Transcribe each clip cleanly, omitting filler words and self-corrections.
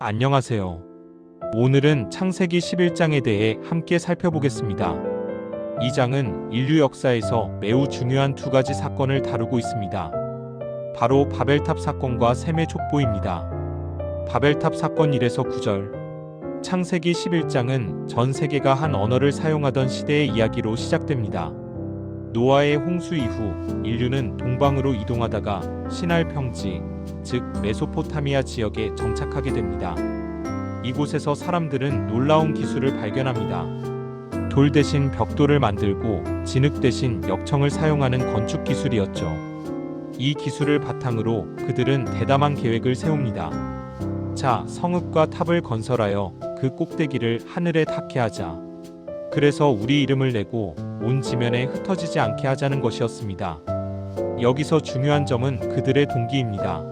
안녕하세요. 오늘은 창세기 11장에 대해 함께 살펴보겠습니다. 이 장은 인류 역사에서 매우 중요한 두 가지 사건을 다루고 있습니다. 바로 바벨탑 사건과 셈의 족보입니다. 바벨탑 사건 1에서 9절. 창세기 11장은 전 세계가 한 언어를 사용하던 시대의 이야기로 시작됩니다. 노아의 홍수 이후 인류는 동방으로 이동하다가 시날 평지, 즉 메소포타미아 지역에 정착하게 됩니다. 이곳에서 사람들은 놀라운 기술을 발견합니다. 돌 대신 벽돌을 만들고 진흙 대신 역청을 사용하는 건축 기술이었죠. 이 기술을 바탕으로 그들은 대담한 계획을 세웁니다. 자, 성읍과 탑을 건설하여 그 꼭대기를 하늘에 닿게 하자. 그래서 우리 이름을 내고 온 지면에 흩어지지 않게 하자는 것이었습니다. 여기서 중요한 점은 그들의 동기입니다.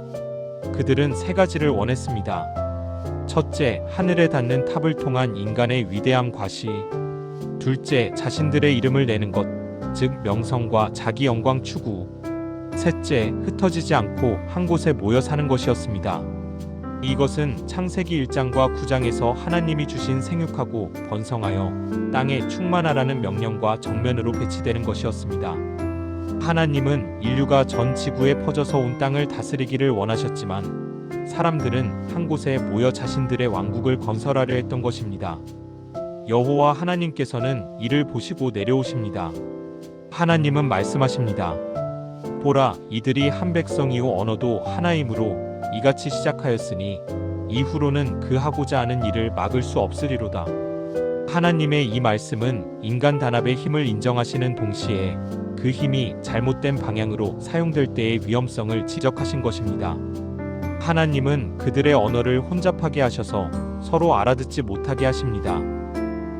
그들은 세 가지를 원했습니다. 첫째, 하늘에 닿는 탑을 통한 인간의 위대함 과시. 둘째, 자신들의 이름을 내는 것, 즉 명성과 자기 영광 추구. 셋째, 흩어지지 않고 한 곳에 모여 사는 것이었습니다. 이것은 창세기 1장과 9장에서 하나님이 주신 생육하고 번성하여 땅에 충만하라는 명령과 정면으로 배치되는 것이었습니다. 하나님은 인류가 전 지구에 퍼져서 온 땅을 다스리기를 원하셨지만 사람들은 한 곳에 모여 자신들의 왕국을 건설하려 했던 것입니다. 여호와 하나님께서는 이를 보시고 내려오십니다. 하나님은 말씀하십니다. 보라, 이들이 한 백성이요 언어도 하나이므로 이같이 시작하였으니 이후로는 그 하고자 하는 일을 막을 수 없으리로다. 하나님의 이 말씀은 인간 단합의 힘을 인정하시는 동시에 그 힘이 잘못된 방향으로 사용될 때의 위험성을 지적하신 것입니다. 하나님은 그들의 언어를 혼잡하게 하셔서 서로 알아듣지 못하게 하십니다.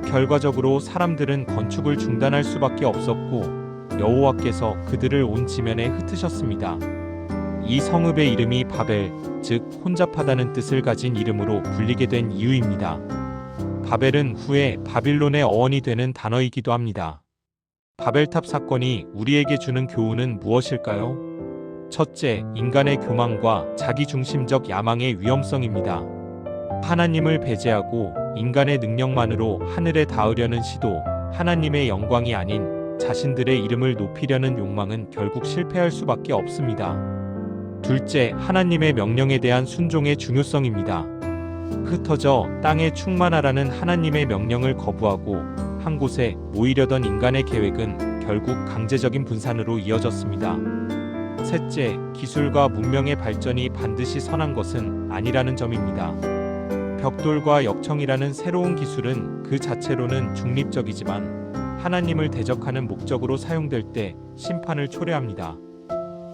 결과적으로 사람들은 건축을 중단할 수밖에 없었고 여호와께서 그들을 온 지면에 흩으셨습니다. 이 성읍의 이름이 바벨, 즉 혼잡하다는 뜻을 가진 이름으로 불리게 된 이유입니다. 바벨은 후에 바빌론의 어원이 되는 단어이기도 합니다. 바벨탑 사건이 우리에게 주는 교훈은 무엇일까요? 첫째, 인간의 교만과 자기중심적 야망의 위험성입니다. 하나님을 배제하고 인간의 능력만으로 하늘에 닿으려는 시도, 하나님의 영광이 아닌 자신들의 이름을 높이려는 욕망은 결국 실패할 수밖에 없습니다. 둘째, 하나님의 명령에 대한 순종의 중요성입니다. 흩어져 땅에 충만하라는 하나님의 명령을 거부하고 한 곳에 모이려던 인간의 계획은 결국 강제적인 분산으로 이어졌습니다. 셋째, 기술과 문명의 발전이 반드시 선한 것은 아니라는 점입니다. 벽돌과 역청이라는 새로운 기술은 그 자체로는 중립적이지만 하나님을 대적하는 목적으로 사용될 때 심판을 초래합니다.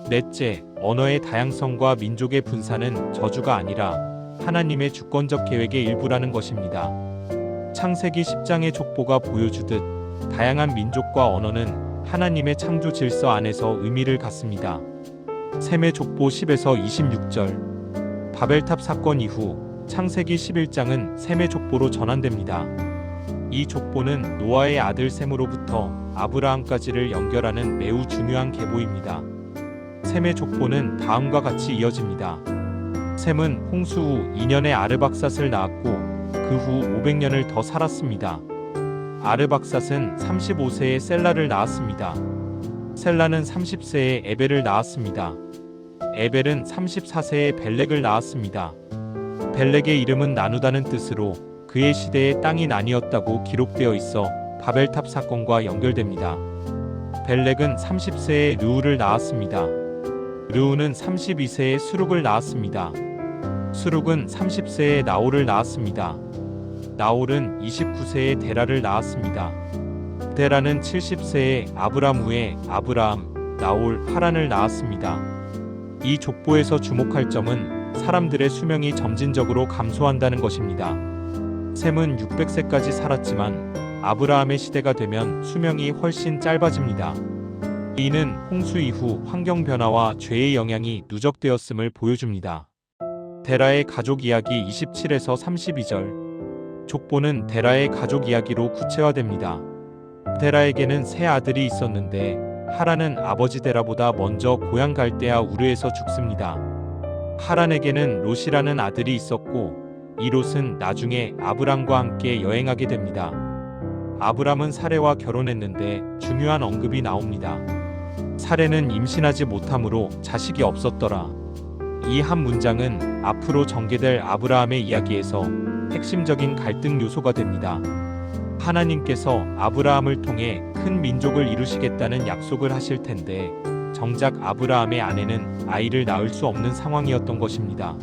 넷째, 언어의 다양성과 민족의 분산은 저주가 아니라 하나님의 주권적 계획의 일부라는 것입니다. 창세기 10장의 족보가 보여주듯 다양한 민족과 언어는 하나님의 창조 질서 안에서 의미를 갖습니다. 셈의 족보 10에서 26절. 바벨탑 사건 이후 창세기 11장은 셈의 족보로 전환됩니다. 이 족보는 노아의 아들 셈으로부터 아브라함까지를 연결하는 매우 중요한 계보입니다. 셈의 족보는 다음과 같이 이어집니다. 셈은 홍수 후 2년의 아르박삿을 낳았고 그 후 500년을 더 살았습니다. 아르박삿은 35세에 셀라를 낳았습니다. 셀라는 30세에 에벨을 낳았습니다. 에벨은 34세에 벨렉을 낳았습니다. 벨렉의 이름은 나누다는 뜻으로 그의 시대에 땅이 나뉘었다고 기록되어 있어 바벨탑 사건과 연결됩니다. 벨렉은 30세에 르우를 낳았습니다. 르우는 32세에 수룩을 낳았습니다. 수룩은 30세에 나홀을 낳았습니다. 나홀은 29세에 데라를 낳았습니다. 데라는 70세에 아브람 후에 아브라함, 나홀, 하란을 낳았습니다. 이 족보에서 주목할 점은 사람들의 수명이 점진적으로 감소한다는 것입니다. 셈은 600세까지 살았지만 아브라함의 시대가 되면 수명이 훨씬 짧아집니다. 이는 홍수 이후 환경 변화와 죄의 영향이 누적되었음을 보여줍니다. 데라의 가족 이야기 27에서 32절. 족보는 데라의 가족 이야기로 구체화됩니다. 데라에게는 세 아들이 있었는데 하란은 아버지 데라보다 먼저 고향 갈대아 우르에서 죽습니다. 하란에게는 롯이라는 아들이 있었고 이 롯은 나중에 아브람과 함께 여행하게 됩니다. 아브람은 사레와 결혼했는데 중요한 언급이 나옵니다. 사레는 임신하지 못하므로 자식이 없었더라. 이 한 문장은 앞으로 전개될 아브라함의 이야기에서 핵심적인 갈등 요소가 됩니다. 하나님께서 아브라함을 통해 큰 민족을 이루시겠다는 약속을 하실 텐데 정작 아브라함의 아내는 아이를 낳을 수 없는 상황이었던 것입니다.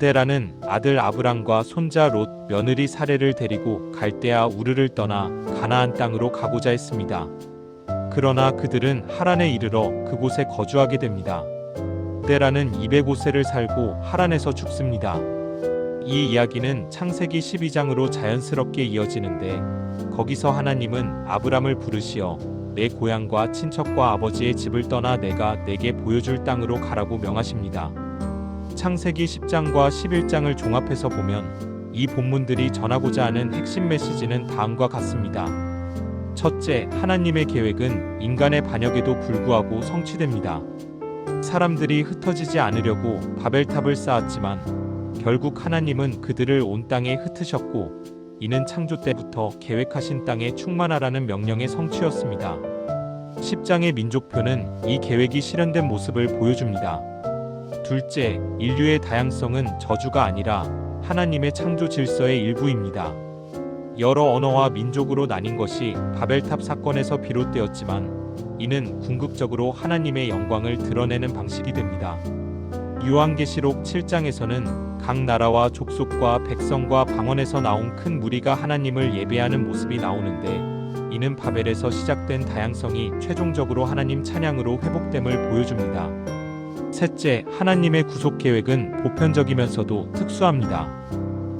데라는 아들 아브람과 손자 롯, 며느리 사레를 데리고 갈대아 우르를 떠나 가나안 땅으로 가고자 했습니다. 그러나 그들은 하란에 이르러 그곳에 거주하게 됩니다. 데라는 205세를 살고 하란에서 죽습니다. 이 이야기는 창세기 12장으로 자연스럽게 이어지는데 거기서 하나님은 아브람을 부르시어 내 고향과 친척과 아버지의 집을 떠나 내가 내게 보여줄 땅으로 가라고 명하십니다. 창세기 10장과 11장을 종합해서 보면 이 본문들이 전하고자 하는 핵심 메시지는 다음과 같습니다. 첫째, 하나님의 계획은 인간의 반역에도 불구하고 성취됩니다. 사람들이 흩어지지 않으려고 바벨탑을 쌓았지만 결국 하나님은 그들을 온 땅에 흩으셨고 이는 창조 때부터 계획하신 땅에 충만하라는 명령의 성취였습니다. 10장의 민족표는 이 계획이 실현된 모습을 보여줍니다. 둘째, 인류의 다양성은 저주가 아니라 하나님의 창조 질서의 일부입니다. 여러 언어와 민족으로 나뉜 것이 바벨탑 사건에서 비롯되었지만 이는 궁극적으로 하나님의 영광을 드러내는 방식이 됩니다. 요한계시록 7장에서는 각 나라와 족속과 백성과 방언에서 나온 큰 무리가 하나님을 예배하는 모습이 나오는데 이는 바벨에서 시작된 다양성이 최종적으로 하나님 찬양으로 회복됨을 보여줍니다. 셋째, 하나님의 구속 계획은 보편적이면서도 특수합니다.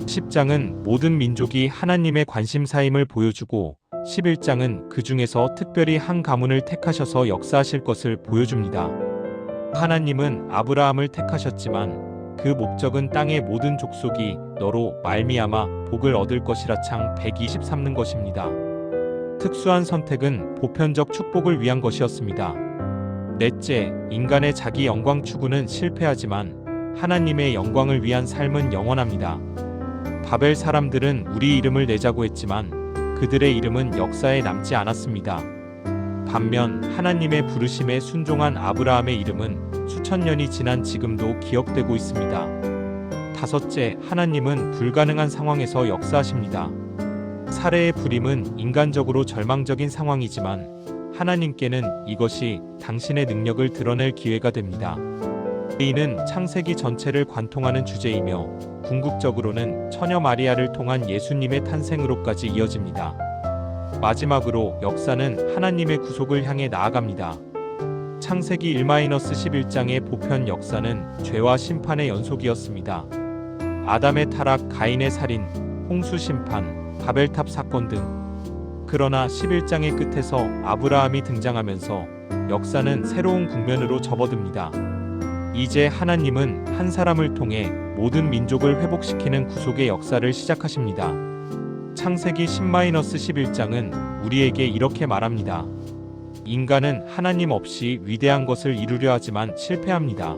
10장은 모든 민족이 하나님의 관심사임을 보여주고 11장은 그 중에서 특별히 한 가문을 택하셔서 역사하실 것을 보여줍니다. 하나님은 아브라함을 택하셨지만 그 목적은 땅의 모든 족속이 너로 말미암아 복을 얻을 것이라 창 123는 것입니다. 특수한 선택은 보편적 축복을 위한 것이었습니다. 넷째, 인간의 자기 영광 추구는 실패하지만 하나님의 영광을 위한 삶은 영원합니다. 바벨 사람들은 우리 이름을 내자고 했지만 그들의 이름은 역사에 남지 않았습니다. 반면 하나님의 부르심에 순종한 아브라함의 이름은 수천 년이 지난 지금도 기억되고 있습니다. 다섯째, 하나님은 불가능한 상황에서 역사하십니다. 사레의 불임은 인간적으로 절망적인 상황이지만 하나님께는 이것이 당신의 능력을 드러낼 기회가 됩니다. 이는 창세기 전체를 관통하는 주제이며 궁극적으로는 처녀 마리아를 통한 예수님의 탄생으로까지 이어집니다. 마지막으로 역사는 하나님의 구속을 향해 나아갑니다. 창세기 1-11장의 보편 역사는 죄와 심판의 연속이었습니다. 아담의 타락, 가인의 살인, 홍수 심판, 바벨탑 사건 등. 그러나 11장의 끝에서 아브라함이 등장하면서 역사는 새로운 국면으로 접어듭니다. 이제 하나님은 한 사람을 통해 모든 민족을 회복시키는 구속의 역사를 시작하십니다. 창세기 10-11장은 우리에게 이렇게 말합니다. 인간은 하나님 없이 위대한 것을 이루려 하지만 실패합니다.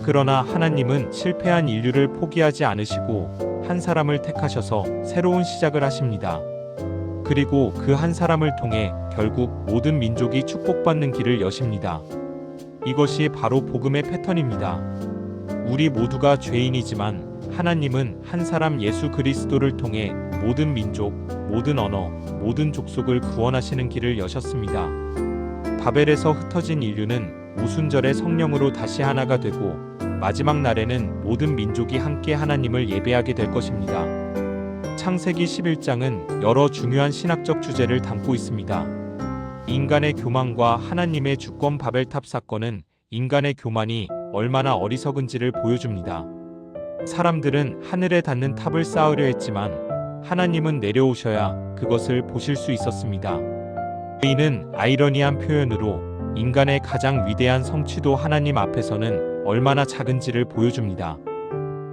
그러나 하나님은 실패한 인류를 포기하지 않으시고 한 사람을 택하셔서 새로운 시작을 하십니다. 그리고 그 한 사람을 통해 결국 모든 민족이 축복받는 길을 여십니다. 이것이 바로 복음의 패턴입니다. 우리 모두가 죄인이지만 하나님은 한 사람 예수 그리스도를 통해 모든 민족, 모든 언어, 모든 족속을 구원하시는 길을 여셨습니다. 바벨에서 흩어진 인류는 오순절에 성령으로 다시 하나가 되고 마지막 날에는 모든 민족이 함께 하나님을 예배하게 될 것입니다. 창세기 11장은 여러 중요한 신학적 주제를 담고 있습니다. 인간의 교만과 하나님의 주권. 바벨탑 사건은 인간의 교만이 얼마나 어리석은지를 보여줍니다. 사람들은 하늘에 닿는 탑을 쌓으려 했지만 하나님은 내려오셔야 그것을 보실 수 있었습니다. 이는 아이러니한 표현으로 인간의 가장 위대한 성취도 하나님 앞에서는 얼마나 작은지를 보여줍니다.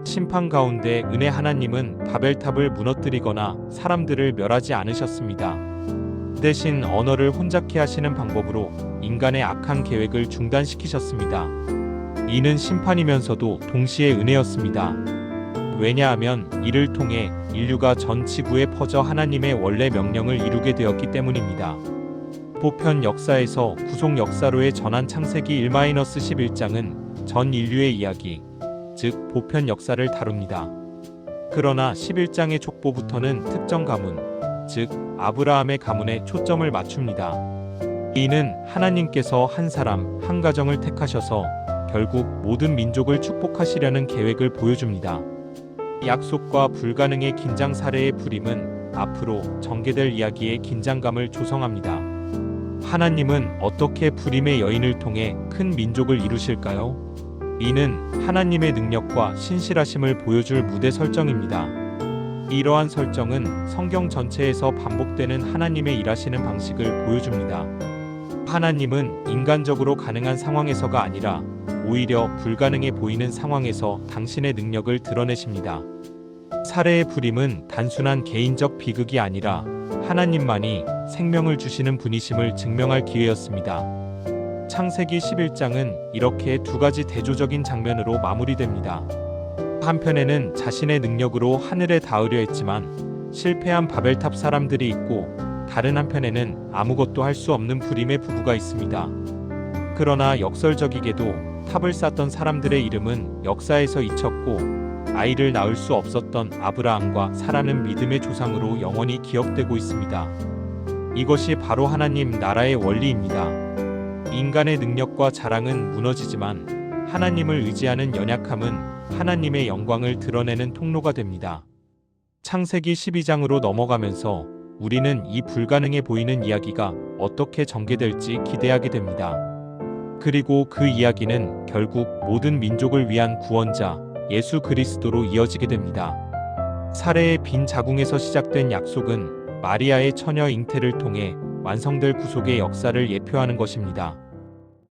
심판 가운데 은혜. 하나님은 바벨탑을 무너뜨리거나 사람들을 멸하지 않으셨습니다. 대신 언어를 혼잡케 하시는 방법으로 인간의 악한 계획을 중단시키셨습니다. 이는 심판이면서도 동시에 은혜였습니다. 왜냐하면 이를 통해 인류가 전 지구에 퍼져 하나님의 원래 명령을 이루게 되었기 때문입니다. 보편 역사에서 구속 역사로의 전한 창세기 1-11장은 전 인류의 이야기, 즉 보편 역사를 다룹니다. 그러나 11장의 족보부터는 특정 가문, 즉 아브라함의 가문에 초점을 맞춥니다. 이는 하나님께서 한 사람, 한 가정을 택하셔서 결국 모든 민족을 축복하시려는 계획을 보여줍니다. 약속과 불가능의 긴장 사례의 불임은 앞으로 전개될 이야기의 긴장감을 조성합니다. 하나님은 어떻게 불임의 여인을 통해 큰 민족을 이루실까요? 이는 하나님의 능력과 신실하심을 보여줄 무대 설정입니다. 이러한 설정은 성경 전체에서 반복되는 하나님의 일하시는 방식을 보여줍니다. 하나님은 인간적으로 가능한 상황에서가 아니라 오히려 불가능해 보이는 상황에서 당신의 능력을 드러내십니다. 사례의 불임은 단순한 개인적 비극이 아니라 하나님만이 생명을 주시는 분이심을 증명할 기회였습니다. 창세기 11장은 이렇게 두 가지 대조적인 장면으로 마무리됩니다. 한편에는 자신의 능력으로 하늘에 닿으려 했지만 실패한 바벨탑 사람들이 있고, 다른 한편에는 아무것도 할 수 없는 불임의 부부가 있습니다. 그러나 역설적이게도 탑을 쌓던 사람들의 이름은 역사에서 잊혔고, 아이를 낳을 수 없었던 아브라함과 사라는 믿음의 조상으로 영원히 기억되고 있습니다. 이것이 바로 하나님 나라의 원리입니다. 인간의 능력과 자랑은 무너지지만 하나님을 의지하는 연약함은 하나님의 영광을 드러내는 통로가 됩니다. 창세기 12장으로 넘어가면서 우리는 이 불가능해 보이는 이야기가 어떻게 전개될지 기대하게 됩니다. 그리고 그 이야기는 결국 모든 민족을 위한 구원자 예수 그리스도로 이어지게 됩니다. 사례의 빈 자궁에서 시작된 약속은 마리아의 처녀 잉태를 통해 완성될 구속의 역사를 예표하는 것입니다.